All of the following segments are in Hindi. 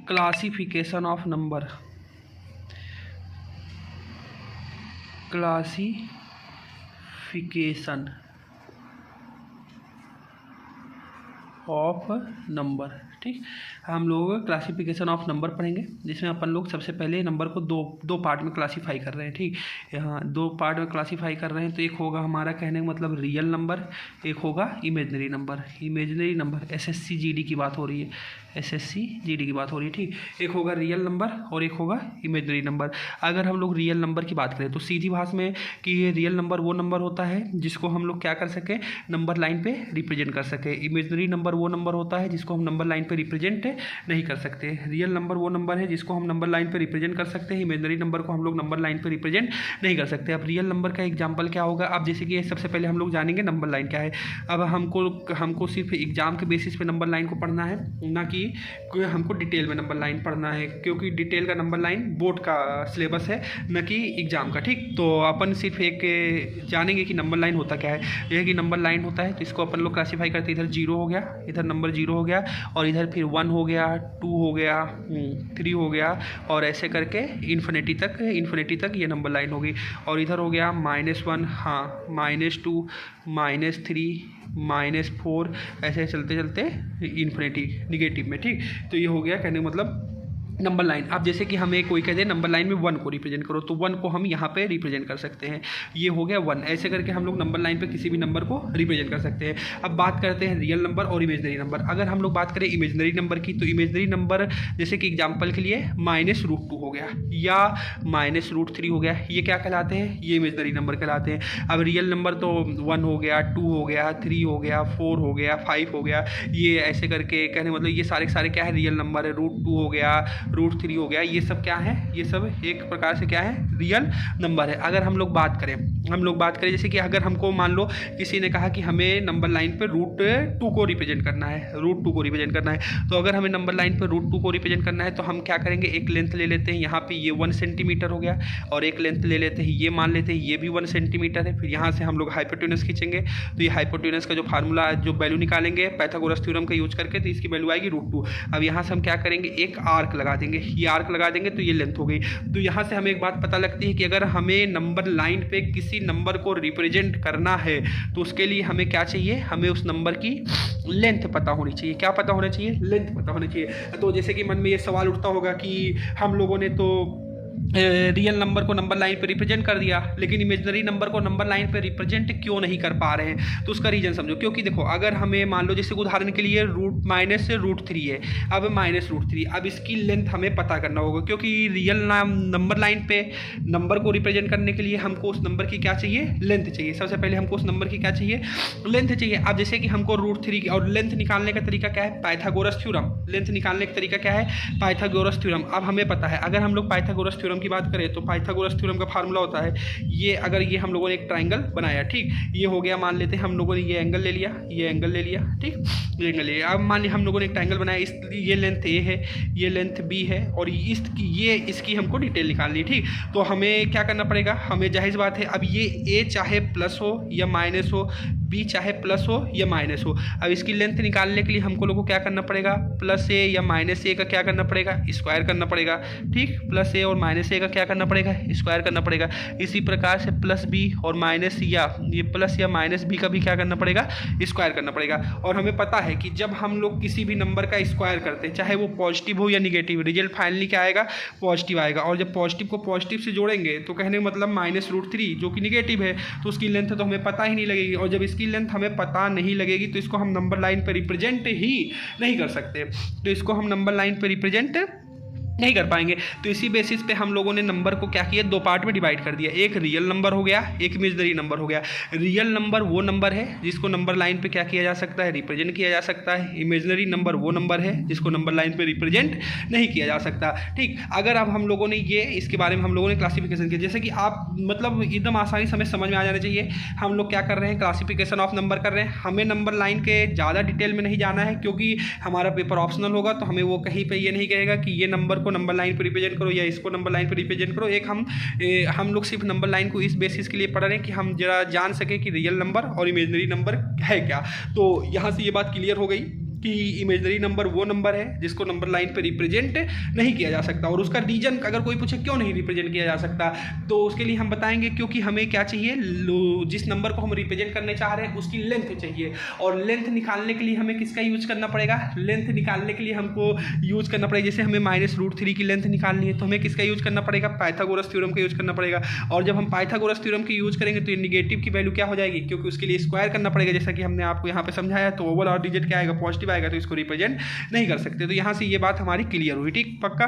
Classification of number, classification of number. ठीक, हम लोग क्लासिफिकेशन ऑफ नंबर पढ़ेंगे, जिसमें अपन लोग सबसे पहले नंबर को दो पार्ट में क्लासीफाई कर रहे हैं। ठीक, यहाँ दो पार्ट में क्लासीफाई कर रहे हैं। तो एक होगा हमारा कहने का मतलब रियल नंबर, एक होगा imaginary number. Imaginary number SSC GD की बात हो रही है, एसएससी जीडी की बात हो रही है। ठीक, एक होगा रियल नंबर और एक होगा इमेजनरी नंबर। अगर हम लोग रियल नंबर की बात करें तो सीधी भाषा में कि ये रियल नंबर वो नंबर होता है जिसको हम लोग क्या कर सकें, नंबर लाइन पे रिप्रेजेंट कर सकें। इमेजनरी नंबर वो नंबर होता है जिसको हम नंबर लाइन पे रिप्रेजेंट नहीं कर सकते। रियल नंबर वो नंबर है जिसको हम नंबर लाइन पे रिप्रेजेंट कर सकते हैं, इमेजनरी नंबर को हम लोग नंबर लाइन पे रिप्रेजेंट नहीं कर सकते। अब रियल नंबर का एग्जांपल क्या होगा, अब जैसे कि सबसे पहले हम लोग जानेंगे नंबर लाइन क्या है। अब हमको सिर्फ एग्जाम के बेसिस पे नंबर लाइन को पढ़ना है, ना कि हमको डिटेल में नंबर लाइन पढ़ना है, क्योंकि डिटेल का नंबर लाइन बोर्ड का सिलेबस है, न कि एग्जाम का। ठीक, तो अपन सिर्फ एक जानेंगे कि नंबर लाइन होता क्या है। यह कि नंबर लाइन होता है तो इसको अपन लोग क्लासीफाई करते हैं, इधर 0 हो गया, इधर नंबर 0 हो गया, और इधर फिर 1 हो गया, 2 हो गया, 3 हो गया, और ऐसे करके इन्फिनिटी तक ये नंबर लाइन होगी। और इधर हो गया -1, हाँ, -2, -3, -4, ऐसे चलते चलते इन्फिनिटी निगेटिव में। ठीक, तो ये हो गया कहने का मतलब नंबर लाइन। अब जैसे कि हमें कोई कहते हैं नंबर लाइन में 1 को रिप्रेजेंट करो, तो 1 को हम यहाँ पे रिप्रेजेंट कर सकते हैं, ये हो गया 1। ऐसे करके हम लोग नंबर लाइन पे किसी भी नंबर को रिप्रेजेंट कर सकते हैं। अब बात करते हैं रियल नंबर और इमेजनरी नंबर। अगर हम लोग बात करें इमेजनरी नंबर की, तो इमेजनरी नंबर जैसे कि एग्जाम्पल के लिए -√2 हो गया या -√3 हो गया, ये क्या कहलाते हैं, ये इमेजनरी नंबर कहलाते हैं। अब रियल नंबर तो 1 हो गया, 2 हो गया, 3 हो गया, 4 हो गया, 5 हो गया, ये ऐसे करके कहने मतलब ये सारे क्या है, रियल नंबर है। √2 हो गया, √3 हो गया, ये सब क्या है, ये सब एक प्रकार से क्या है, रियल नंबर है। अगर हम लोग बात करें जैसे कि अगर हमको मान लो किसी ने कहा कि हमें नंबर लाइन पे √2 को रिप्रेजेंट करना है, √2 को रिप्रेजेंट करना है, तो अगर हमें नंबर लाइन पे √2 को रिप्रेजेंट करना है तो हम क्या करेंगे, एक लेंथ ले लेते हैं, यहाँ पे ये 1 सेंटीमीटर हो गया, और एक लेंथ ले लेते हैं, ये मान लेते हैं ये भी 1 सेंटीमीटर है। फिर यहाँ से हम लोग हाइपोटेनस खींचेंगे, तो ये हाइपोटेनस का जो फार्मूला जो वैल्यू निकालेंगे पाइथागोरस थ्योरम का यूज करके, तो इसकी वैल्यू आएगी √2। अब यहाँ से हम क्या करेंगे, एक आर्क लगा देंगे, ये आर्क लगा देंगे तो ये लेंथ हो गई। तो यहाँ से हमें एक बात पता लगती है कि अगर हमें नंबर लाइन पे किसी नंबर को रिप्रेजेंट करना है तो उसके लिए हमें क्या चाहिए, हमें उस नंबर की लेंथ पता होनी चाहिए। क्या पता होना चाहिए, लेंथ पता होनी चाहिए। तो जैसे कि मन में ये सवाल उठता होगा कि हम लोगों ने तो रियल नंबर को नंबर लाइन पे रिप्रेजेंट कर दिया, लेकिन इमेजनरी नंबर को नंबर लाइन पे रिप्रेजेंट क्यों नहीं कर पा रहे हैं। तो उसका रीजन समझो। क्योंकि देखो, अगर हमें मान लो जैसे उदाहरण के लिए -√3 है, अब -√3, अब इसकी लेंथ हमें पता करना होगा, क्योंकि रियल नंबर लाइन पे नंबर को रिप्रेजेंट करने के लिए हमको उस नंबर की क्या चाहिए, लेंथ चाहिए। सबसे पहले हमको उस नंबर की क्या चाहिए, लेंथ चाहिए। अब जैसे कि हमको √3 और लेंथ निकालने का तरीका क्या है, पाइथागोरस थ्योरम। लेंथ निकालने का तरीका क्या है, पाइथागोरस थ्योरम। अब हमें पता है, अगर हम लोग पाइथागोरस थ्योरम की बात करें तो पाइथागोरस थ्योरम का फार्मूला होता है ये, अगर ये हम लोगों ने एक ट्राइंगल बनाया, ठीक, ये हो गया, मान लेते हैं हम लोगों ने ये एंगल ले लिया, ये एंगल ले लिया, ठीक, ये एंगल ले लिया। अब मान लिया हम लोगों ने एक ट्राइंगल बनाया, इस ये लेंथ ए है, ये लेंथ बी है, और इसकी हमको डिटेल निकालनी है। ठीक, तो हमें क्या करना पड़ेगा, हमें जाहिर बात है, अब ये ए चाहे प्लस हो या माइनस हो, बी चाहे प्लस हो या माइनस हो, अब इसकी लेंथ निकालने के लिए हमको लोगों को क्या करना पड़ेगा, +a या -a का क्या करना पड़ेगा, स्क्वायर करना पड़ेगा। ठीक, +a और -a का क्या करना पड़ेगा, स्क्वायर करना पड़ेगा। इसी प्रकार से +b और माइनस या ये प्लस या -b का भी क्या करना पड़ेगा, स्क्वायर करना पड़ेगा। और हमें पता है कि जब हम लोग किसी भी नंबर का स्क्वायर करते हैं, चाहे वो पॉजिटिव हो या निगेटिव, रिजल्ट फाइनली क्या आएगा, पॉजिटिव आएगा। और जब पॉजिटिव को पॉजिटिव से जोड़ेंगे तो कहने का मतलब -√3 जो कि निगेटिव है, तो उसकी लेंथ तो हमें पता ही नहीं लगेगी, और जब इसकी लेंथ हमें पता नहीं लगेगी तो इसको हम नंबर लाइन पर रिप्रेजेंट ही नहीं कर सकते। तो इसको हम नंबर लाइन पर रिप्रेजेंट नहीं कर पाएंगे। तो इसी बेसिस पे हम लोगों ने नंबर को क्या किया, दो पार्ट में डिवाइड कर दिया, एक रियल नंबर हो गया, एक इमेजनरी नंबर हो गया। रियल नंबर वो नंबर है जिसको नंबर लाइन पे क्या किया जा सकता है, रिप्रेजेंट किया जा सकता है। इमेजनरी नंबर वो नंबर है जिसको नंबर लाइन पे रिप्रेजेंट नहीं किया जा सकता। ठीक, अगर अब हम लोगों ने ये इसके बारे में हम लोगों ने क्लासिफिकेशन किया, जैसे कि आप मतलब एकदम आसानी से हमें समझ में आ जाना चाहिए। हम लोग क्या कर रहे हैं, क्लासिफिकेशन ऑफ नंबर कर रहे हैं। हमें नंबर लाइन के ज़्यादा डिटेल में नहीं जाना है, क्योंकि हमारा पेपर ऑप्शनल होगा, तो हमें वो कहीं पर ये नहीं कहेगा कि ये नंबर को नंबर लाइन पे रिप्रेजेंट करो या इसको नंबर लाइन पे रिप्रेजेंट करो। एक हम लोग सिर्फ नंबर लाइन को इस बेसिस के लिए पढ़ रहे हैं कि हम जरा जान सके कि रियल नंबर और इमेजनरी नंबर है क्या। तो यहाँ से ये बात क्लियर हो गई कि इमेजनरी नंबर वो नंबर है जिसको नंबर लाइन पे रिप्रेजेंट नहीं किया जा सकता, और उसका रीजन अगर कोई पूछे क्यों नहीं रिप्रेजेंट किया जा सकता, तो उसके लिए हम बताएंगे क्योंकि हमें क्या चाहिए, जिस नंबर को हम रिप्रेजेंट करने चाह रहे हैं उसकी लेंथ चाहिए, और लेंथ निकालने के लिए हमें किसका यूज करना पड़ेगा, लेंथ निकालने के लिए हमको यूज करना पड़ेगा, जैसे हमें -√3 की लेंथ निकालनी है तो हमें किसका यूज करना पड़ेगा, पाइथागोरस थ्योरम का यूज करना पड़ेगा, और जब हम पाइथागोरस थ्योरम की यूज करेंगे तो ये निगेटिव की वैल्यू क्या हो जाएगी, क्योंकि उसके लिए स्क्वायर करना पड़ेगा, जैसा कि हमने आपको यहाँ पे समझाया, तो ओवल और डिजिट क्या आएगा, पॉजिटिव आएगा, तो इसको रिप्रेजेंट नहीं कर सकते। तो यहाँ से ये बात हमारी क्लियर हुई, ठीक, पक्का,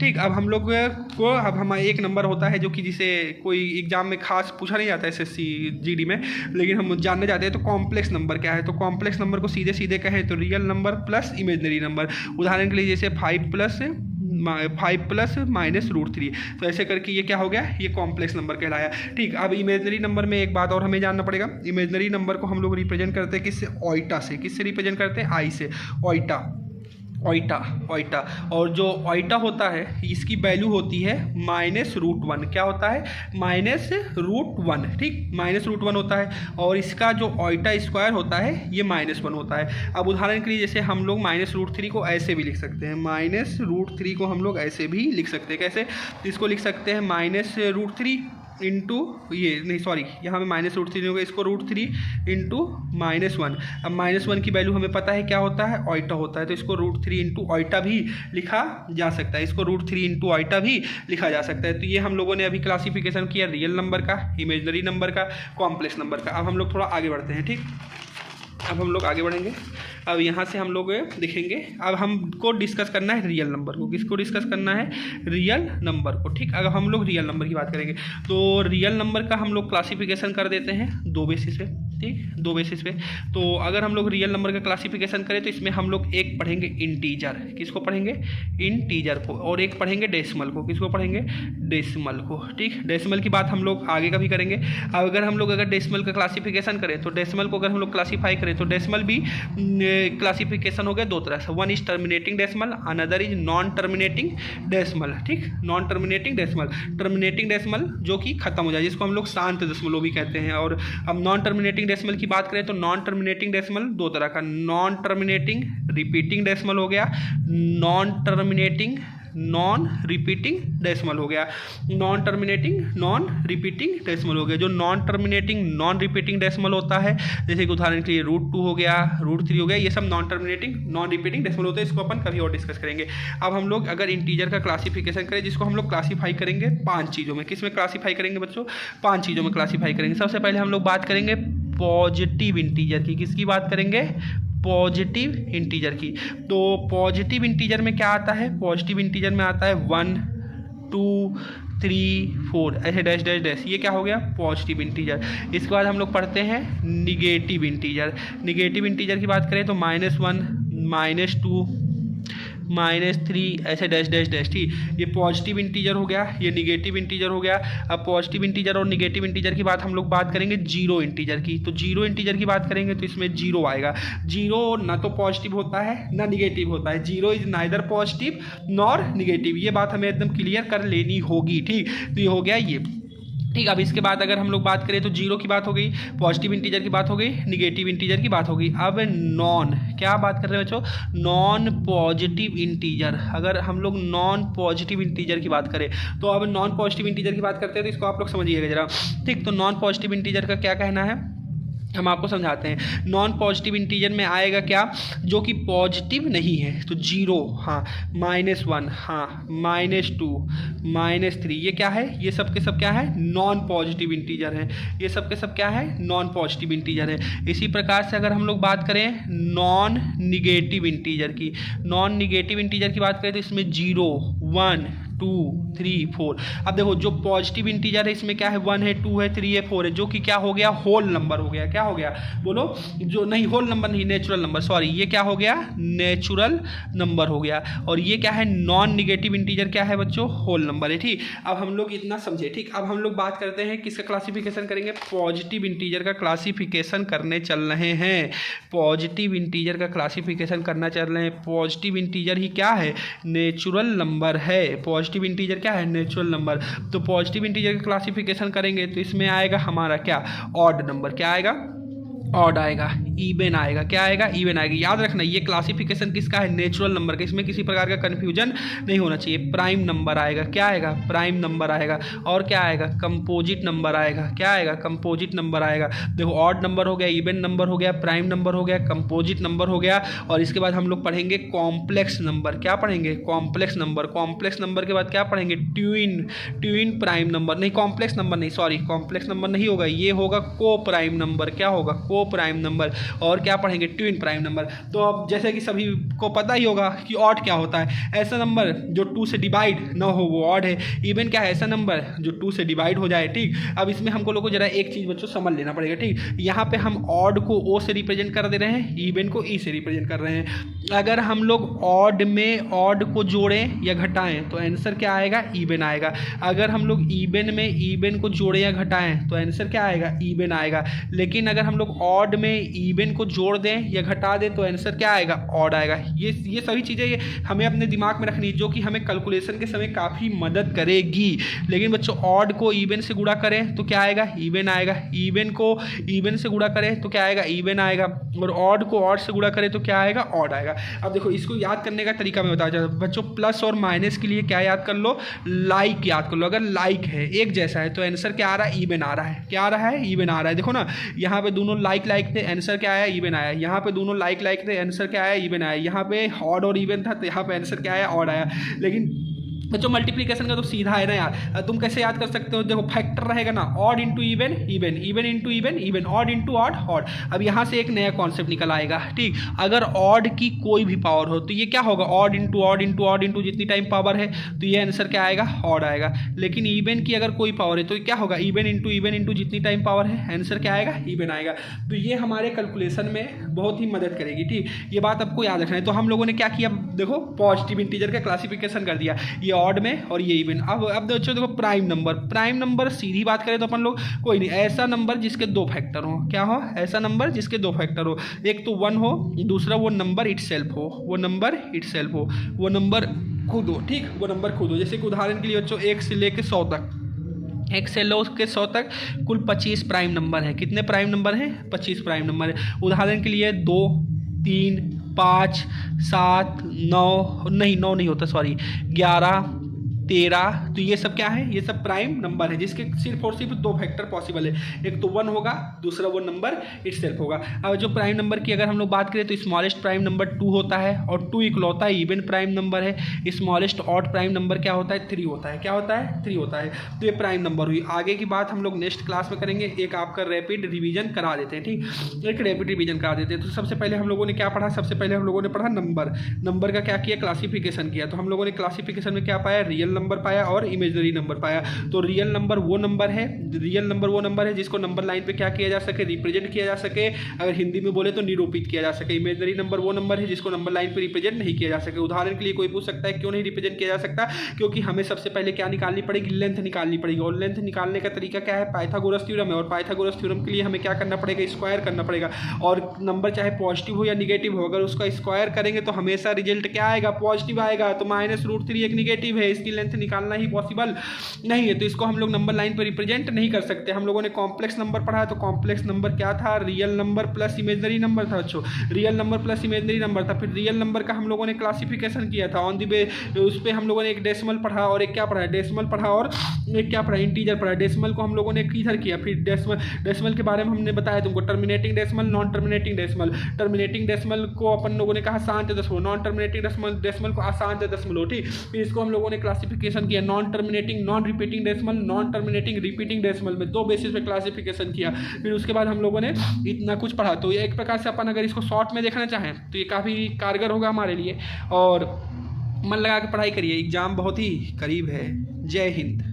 ठीक। अब हम लोग को अब हमारा एक नंबर होता है जो कि जिसे कोई एग्जाम में खास पूछा नहीं जाता है SSC GD में, लेकिन हम जानने जाते हैं, तो कॉम्प्लेक्स नंबर क्या है, तो कॉम्प्लेक्स नंबर को सीधे सीधे कहें तो real number plus imaginary number, उदाहरण के लिए जैसे 5 प्लस -√3, तो ऐसे करके ये क्या हो गया, ये कॉम्प्लेक्स नंबर कहलाया, ठीक। अब इमेजनरी नंबर में एक बात और हमें जानना पड़ेगा, इमेजनरी नंबर को हम लोग रिप्रेजेंट करते हैं किससे, ओइटा से, किससे रिप्रेजेंट करते हैं, आई से, ओइटा, और जो ओइटा होता है इसकी वैल्यू होती है -√1, क्या होता है, -√1, ठीक, -√1 होता है, और इसका जो ओइटा स्क्वायर होता है ये -1 होता है। अब उदाहरण के लिए जैसे हम लोग -√3 को ऐसे भी लिख सकते हैं, -√3 को हम लोग ऐसे भी लिख सकते हैं, कैसे, इसको लिख सकते हैं -√3 इंटू ये नहीं सॉरी यहाँ में -√3 होगा, इसको √3 इंटू -1। अब -1 की वैल्यू हमें पता है क्या होता है, ओइटा होता है, तो इसको √3 इंटू ओइटा भी लिखा जा सकता है, इसको √3 इंटू ओइटा भी लिखा जा सकता है। तो ये हम लोगों ने अभी क्लासिफिकेशन किया रियल नंबर का, इमेजनरी नंबर का, कॉम्प्लेक्स नंबर का। अब हम लोग थोड़ा आगे बढ़ते हैं, ठीक, अब हम लोग आगे बढ़ेंगे। अब यहाँ से हम लोग देखेंगे, अब हमको डिस्कस करना है रियल नंबर को, किसको डिस्कस करना है, रियल नंबर को, ठीक। अगर हम लोग रियल नंबर की बात करेंगे तो रियल नंबर का हम लोग क्लासिफिकेशन कर देते हैं 2 बेसिस पे, ठीक, 2 बेसिस पे। तो अगर हम लोग रियल नंबर का क्लासिफिकेशन करें तो इसमें हम लोग एक पढ़ेंगे इंटीजर, किसको पढ़ेंगे, इंटीजर को, और एक पढ़ेंगे डेसिमल को, किसको पढ़ेंगे, डेसिमल को, ठीक। डेसिमल की बात हम लोग आगे का भी करेंगे। अब अगर हम लोग डेसिमल का क्लासिफिकेशन करें तो डेसिमल को अगर हम लोग क्लासीफाई करें तो डेसिमल भी क्लासिफिकेशन हो गया 2 तरह से, one is terminating decimal, another is non terminating decimal, ठीक, non terminating decimal, terminating decimal जो कि खत्म हो जाए, जिसको हम लोग शांत दशमलव भी कहते हैं। और अब नॉन टर्मिनेटिंग डेसिमल की बात करें तो नॉन टर्मिनेटिंग डेसिमल 2 तरह का, नॉन टर्मिनेटिंग रिपीटिंग डेसिमल हो गया, non terminating non repeating decimal हो गया, non terminating non repeating decimal हो गया। जो non terminating non repeating decimal होता है, जैसे कि उदाहरण के लिए √2 हो गया, √3 हो गया, ये सब non terminating non repeating decimal होते हैं, इसको अपन कभी और डिस्कस करेंगे। अब हम लोग अगर इंटीजर का क्लासिफिकेशन करें, जिसको हम लोग क्लासीफाई करेंगे 5 चीज़ों में, किस में क्लासीफाई करेंगे बच्चों, 5 चीज़ों में क्लासीफाई करेंगे। सबसे पहले हम लोग बात करेंगे पॉजिटिव इंटीजर की, किसकी बात करेंगे, पॉजिटिव इंटीजर की। तो पॉजिटिव इंटीजर में क्या आता है, पॉजिटिव इंटीजर में आता है 1 2 3 4 ऐसे डैश डैश डैश, ये क्या हो गया, पॉजिटिव इंटीजर। इसके बाद हम लोग पढ़ते हैं निगेटिव इंटीजर। निगेटिव इंटीजर की बात करें तो -1 -2 -3 ऐसे डैश डैश डैश, ठीक, ये पॉजिटिव इंटीजर हो गया, ये निगेटिव इंटीजर हो गया। अब पॉजिटिव इंटीजर और निगेटिव इंटीजर की बात हम लोग बात करेंगे जीरो इंटीजर की। तो जीरो इंटीजर की बात करेंगे तो इसमें जीरो आएगा। जीरो ना तो पॉजिटिव होता है ना निगेटिव होता है, zero is neither positive nor negative, ये बात हमें एकदम क्लियर कर लेनी होगी, ठीक। तो ये हो गया ये, ठीक। अब इसके बाद अगर हम लोग बात करें तो जीरो की बात हो गई, पॉजिटिव इंटीजर की बात हो गई, निगेटिव इंटीजर की बात हो गई। अब नॉन, क्या बात कर रहे हैं बच्चों, नॉन पॉजिटिव इंटीजर। अगर हम लोग नॉन पॉजिटिव इंटीजर की बात करें तो अब नॉन पॉजिटिव इंटीजर की बात करते हैं, तो इसको आप लोग समझिएगा जरा, ठीक। तो नॉन पॉजिटिव इंटीजर का क्या कहना है, हम आपको समझाते हैं। नॉन पॉजिटिव इंटीजर में आएगा क्या, जो कि पॉजिटिव नहीं है, तो 0, हाँ, -1, हाँ, -2 -3, ये क्या है, ये सब के सब क्या है, नॉन पॉजिटिव इंटीजर है, ये सब के सब क्या है, नॉन पॉजिटिव इंटीजर है। इसी प्रकार से अगर हम लोग बात करें नॉन निगेटिव इंटीजर की, नॉन निगेटिव इंटीजर की बात करें तो इसमें 0 1 2 3 4। अब देखो जो पॉजिटिव इंटीजर है इसमें क्या है, 1 है 2 है 3 है 4 है, जो कि क्या हो गया, होल नंबर हो गया। क्या हो गया बोलो, जो नहीं होल नंबर नहीं, नेचुरल नंबर, सॉरी, ये क्या हो गया, नेचुरल नंबर हो गया। और ये क्या है, नॉन निगेटिव इंटीजर क्या है बच्चों, होल नंबर है, ठीक। अब हम लोग इतना समझे, ठीक। अब हम लोग बात करते हैं किसका क्लासिफिकेशन करेंगे, पॉजिटिव इंटीजर का क्लासिफिकेशन करने चल रहे हैं। पॉजिटिव इंटीजर का क्लासिफिकेशन करना चल रहे हैं। पॉजिटिव इंटीजर ही क्या है, नेचुरल नंबर है। पॉजिटिव इंटीजर क्या है, नेचुरल नंबर। तो पॉजिटिव इंटीजर का क्लासिफिकेशन करेंगे तो इसमें आएगा हमारा क्या, ऑड नंबर। क्या आएगा, ऑड आएगा, इवन आएगा। क्या आएगा? इवन आएगा। याद रखना ये क्लासिफिकेशन किसका है? नेचुरल नंबर का। इसमें किसी प्रकार का कन्फ्यूजन नहीं होना चाहिए। प्राइम नंबर आएगा। क्या आएगा? प्राइम नंबर आएगा। और क्या आएगा? कंपोजिट नंबर आएगा। क्या आएगा? कंपोजिट नंबर आएगा। देखो ऑड नंबर हो गया, इवन नंबर हो गया, प्राइम नंबर हो गया, कंपोजिट नंबर हो गया। और इसके बाद हम लोग पढ़ेंगे कॉम्प्लेक्स नंबर। क्या पढ़ेंगे? Complex number. कॉम्प्लेक्स नंबर के बाद क्या पढ़ेंगे? Twin prime number. नहीं, कॉम्प्लेक्स नंबर नहीं, सॉरी, कॉम्प्लेक्स नंबर नहीं होगा, ये होगा को प्राइम नंबर। क्या होगा? को प्राइम नंबर। और क्या पढ़ेंगे? Twin prime number. तो अब जैसे कि सभी को पता ही होगा कि ऑड क्या होता है। ऐसा नंबर जो 2 से डिवाइड ना हो वो ऑड है। इवन क्या है? ऐसा नंबर जो 2 से डिवाइड हो जाए। ठीक, अब इसमें हमको लोगों को जरा एक चीज़ बच्चों समझ लेना पड़ेगा। ठीक, यहाँ पे हम ऑड को ओ से रिप्रेजेंट कर दे रहे हैं, इवन को ई से रिप्रेजेंट कर रहे हैं। अगर हम लोग ऑड में ऑड को जोड़ें या घटाएं तो आंसर क्या आएगा? इवन आएगा। अगर हम लोग इवन में इवन को जोड़ें या घटाएं तो आंसर क्या आएगा? इवन आएगा। लेकिन अगर हम लोग ऑड में इवन को जोड़ दें या घटा दें तो आंसर क्या आएगा? ऑड आएगा। ये सभी चीज़ें हमें अपने दिमाग में रखनी, जो कि हमें कैलकुलेशन के समय काफ़ी मदद करेगी। लेकिन बच्चों ऑड को इवन से गुणा करें तो क्या आएगा? इवन आएगा। इवन को इवन से गुणा करें तो क्या आएगा? इवन आएगा। और ऑड को ऑड से गुणा करें तो क्या आएगा? ऑड आएगा। अब देखो इसको याद करने का तरीका मैं बता चाहता हूँ बच्चों। प्लस और माइनस के लिए क्या याद कर लो? लाइक याद कर लो। अगर लाइक है, एक जैसा है, तो आंसर क्या आ रहा है? इवन आ रहा है। क्या आ रहा है? इवन आ रहा है। देखो ना, यहाँ पे दोनों लाइक थे, आंसर क्या आया? इवन आया। यहाँ पे दोनों लाइक थे, आंसर क्या आया? इवन आया। यहाँ पे ऑड और इवन था तो यहाँ पे आंसर क्या आया? ऑड आया। लेकिन बच्चों मल्टीप्लिकेशन का तो सीधा है ना यार। तुम कैसे याद कर सकते हो? देखो फैक्टर रहेगा ना, odd into even, even, even into even, even, odd into odd, odd. अब यहाँ से एक नया कॉन्सेप्ट निकल आएगा। ठीक, अगर ऑड की कोई भी पावर हो तो ये क्या होगा? Odd into odd into odd into जितनी टाइम पावर है तो ये आंसर क्या आएगा? ऑड आएगा। लेकिन इवन की अगर कोई पावर है तो क्या होगा? इवन इंटू जितनी टाइम पावर है, आंसर क्या आएगा? इवन आएगा। तो ये हमारे कैलकुलेशन में बहुत ही मदद करेगी। ठीक, ये बात आपको याद रखना है। तो हम लोगों ने क्या किया? देखो पॉजिटिव इंटीजर का क्लासिफिकेशन कर दिया, ये ऑड में और ये इवन। अब देखो प्राइम नंबर। प्राइम नंबर सीधी बात करें तो अपन लोग कोई नहीं, ऐसा नंबर जिसके 2 फैक्टर हो। क्या हो? ऐसा नंबर जिसके 2 फैक्टर हो। एक तो 1 हो, दूसरा वो नंबर इटसेल्फ हो, वो नंबर इटसेल्फ हो, वो नंबर खुद हो। ठीक, वो नंबर खुद हो। जैसे कि उदाहरण के लिए बच्चों 1 से लेकर 100 तक, 1 से लेकर 100 तक कुल 25 प्राइम नंबर है। कितने प्राइम नंबर हैं? 25 प्राइम नंबर है। उदाहरण के लिए 2, 3, 5, 7, 9 नहीं होता, सॉरी, 11, 13। तो ये सब क्या है? ये सब प्राइम नंबर है जिसके सिर्फ और सिर्फ 2 फैक्टर पॉसिबल है। एक तो 1 होगा, दूसरा वो नंबर इटसेल्फ होगा। अब जो प्राइम नंबर की अगर हम लोग बात करें तो स्मॉलेस्ट प्राइम नंबर 2 होता है और 2 इकलौता इवन प्राइम नंबर है। स्मॉलेस्ट ऑड प्राइम नंबर क्या होता है? 3 होता है। क्या होता है? 3 होता है। तो ये प्राइम नंबर हुई। आगे की बात हम लोग नेक्स्ट क्लास में करेंगे। एक आपका रैपिड रिवीजन करा देते हैं। ठीक, एक रैपिड रिवीजन करा देते हैं। तो सबसे पहले हम लोगों ने क्या पढ़ा? सबसे पहले हम लोगों ने पढ़ा नंबर का क्या किया? क्लासिफिकेशन किया। तो हम लोगों ने क्लासिफिकेशन में क्या पाया? रियल नंबर पाया और इमेजिनरी नंबर पाया। तो रियल नंबर वो नंबर है जिसको नंबर लाइन पे क्या किया जा सके? रिप्रेजेंट किया जा सके। अगर हिंदी में बोले तो निरूपित किया जा सके। इमेजिनरी नंबर वो नंबर है जिसको नंबर लाइन पे रिप्रेजेंट नहीं किया जा सके। उदाहरण के लिए कोई पूछ सकता है क्यों नहीं रिप्रेजेंट किया जा सकता? क्योंकि हमें सबसे पहले क्या निकालनी पड़ेगी? लेंथ निकालनी पड़ेगी। और लेंथ निकालने का तरीका क्या है? पाइथागोरस थ्योरम है। और पाइथागोरस थ्योरम के लिए हमें क्या करना पड़ेगा? स्क्वायर करना पड़ेगा। और नंबर चाहे पॉजिटिव हो या निगेटिव हो, अगर उसका स्क्वायर करेंगे तो हमेशा रिजल्ट क्या आएगा? पॉजिटिव आएगा। तो -√3 एक निगेटिव है, इसकी लेंथ निकालना ही पॉसिबल नहीं है। तो इसको हम लोग नंबर लाइन पर रिप्रेजेंट नहीं कर सकते। हम लोगों ने कॉम्प्लेक्स नंबर पढ़ा है। तो कॉम्प्लेक्स नंबर क्या था? Real number plus imaginary number था। अच्छा, real number plus imaginary number था। फिर रियल नंबर का हम लोगों ने क्लासिफिकेशन किया था ऑन दी बे। उस पर हम लोगों ने एक डेसिमल पढ़ा और एक क्या पढ़ा? डेसिमल पढ़ा और एक क्या पढ़ा? इंटीजर पढ़ा। डेसिमल को हम लोगों ने किधर किया? फिर डेसिमल के बारे में हमने बताया तुमको, terminating decimal, non terminating decimal. Terminating decimal को अपन लोगों ने कहा शांत दशमलव, नॉन टर्मिनेटिंग डेसिमल को अशांत दशमलव। ठीक, फिर इसको हम लोगों ने क्लासिफिकेशन किया, non terminating non repeating decimal, non terminating repeating decimal में 2 बेसिस पे क्लासिफिकेशन किया। फिर उसके बाद हम लोगों ने इतना कुछ पढ़ा। तो ये एक प्रकार से अपन अगर इसको शॉर्ट में देखना चाहें तो ये काफ़ी कारगर होगा हमारे लिए। और मन लगा के पढ़ाई करिए, एग्जाम बहुत ही करीब है। जय हिंद।